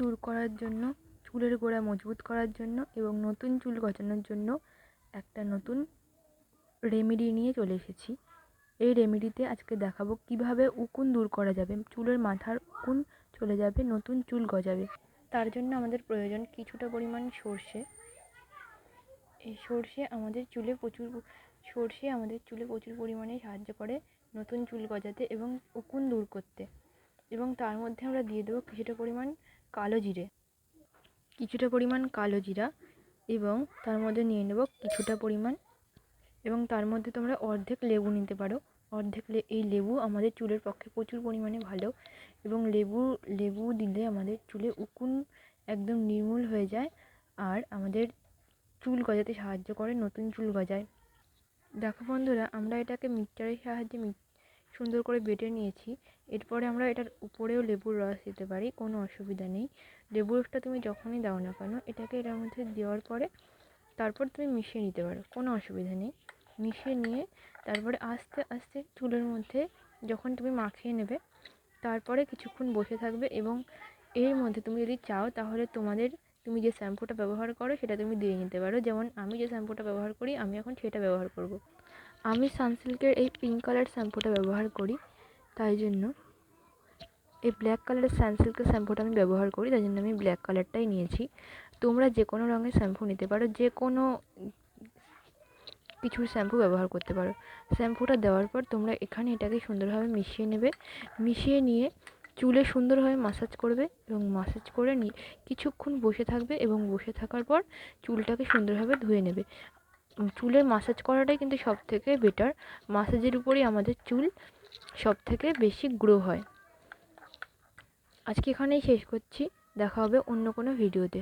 দূর করার জন্য, চুলের গোড়া মজবুত করার জন্য এবং নতুন চুল গজানোর জন্য একটা নতুন রেমেডি নিয়ে চলে এসেছি। এই রেমেডিতে আজকে দেখাবো কিভাবে উকুন দূর করা যাবে, চুলের মাথার উকুন চলে যাবে, নতুন চুল গজাবে। তার জন্য আমাদের প্রয়োজন কিছুটা পরিমাণ সর্ষে। এই সর্ষে আমাদের চুলে প্রচুর পরিমাণে সাহায্য করে নতুন চুল গজাতে এবং উকুন দূর করতে। এবং তার মধ্যে আমরা দিয়ে দেবো কিছুটা পরিমাণ কালো জিরা এবং তার মধ্যে নিয়ে নেব কিছুটা পরিমাণ, এবং তার মধ্যে তোমরা অর্ধেক লেবু নিতে পারো। এই লেবু আমাদের চুলের পক্ষে প্রচুর পরিমাণে ভালো, এবং লেবু দিলে আমাদের চুলে উকুন একদম নির্মূল হয়ে যায় আর আমাদের চুল গজাতে সাহায্য করে, নতুন চুল গজায়। দেখো বন্ধুরা, আমরা এটাকে মিক্সচারের সাহায্যে সুন্দর করে বেটে নিয়েছি। এরপরে আমরা এটার উপরেও লেবুর রস দিতে পারি, কোনো অসুবিধা নেই। লেবুর রসটা তুমি যখনই দাও না কেন, এটাকে এটার মধ্যে দেওয়ার পরে তারপর তুমি মিশিয়ে নিতে পারো, কোনো অসুবিধা নেই। মিশিয়ে নিয়ে তারপরে আস্তে আস্তে চুলের মধ্যে যখন তুমি মাখিয়ে নেবে, তারপরে কিছুক্ষণ বসে থাকবে। এবং এর মধ্যে তুমি যদি চাও তাহলে তুমি যে শ্যাম্পুটা ব্যবহার করো সেটা তুমি দিয়ে নিতে পারো। যেমন আমি যে শ্যাম্পুটা ব্যবহার করি, আমি এখন সেটা ব্যবহার করব। আমি সানসিল্কের এই পিঙ্ক কালার শ্যাম্পুটা ব্যবহার করি, তাই জন্য এই ব্ল্যাক কালারের সানসিল্কের শ্যাম্পুটা আমি ব্যবহার করি, তাই জন্য আমি ব্ল্যাক কালারটাই নিয়েছি। তোমরা যে কোনো রঙের শ্যাম্পু নিতে পারো, যে কোনো কিছুর শ্যাম্পু ব্যবহার করতে পারো। শ্যাম্পুটা দেওয়ার পর তোমরা এটাকে সুন্দরভাবে মিশিয়ে নেবে। মিশিয়ে নিয়ে চুলে সুন্দরভাবে মাসাজ করবে এবং মাসাজ করে নিয়ে কিছুক্ষণ বসে থাকবে, এবং বসে থাকার পর চুলটাকে সুন্দরভাবে ধুয়ে নেবে। চুলের মাসাজ করাটাই কিন্তু সব থেকে বেটার। মাসাজের উপরেই আমাদের চুল সব থেকে বেশি গ্রো হয়। আজকে এখানেই শেষ করছি, দেখা হবে অন্য কোনো ভিডিওতে।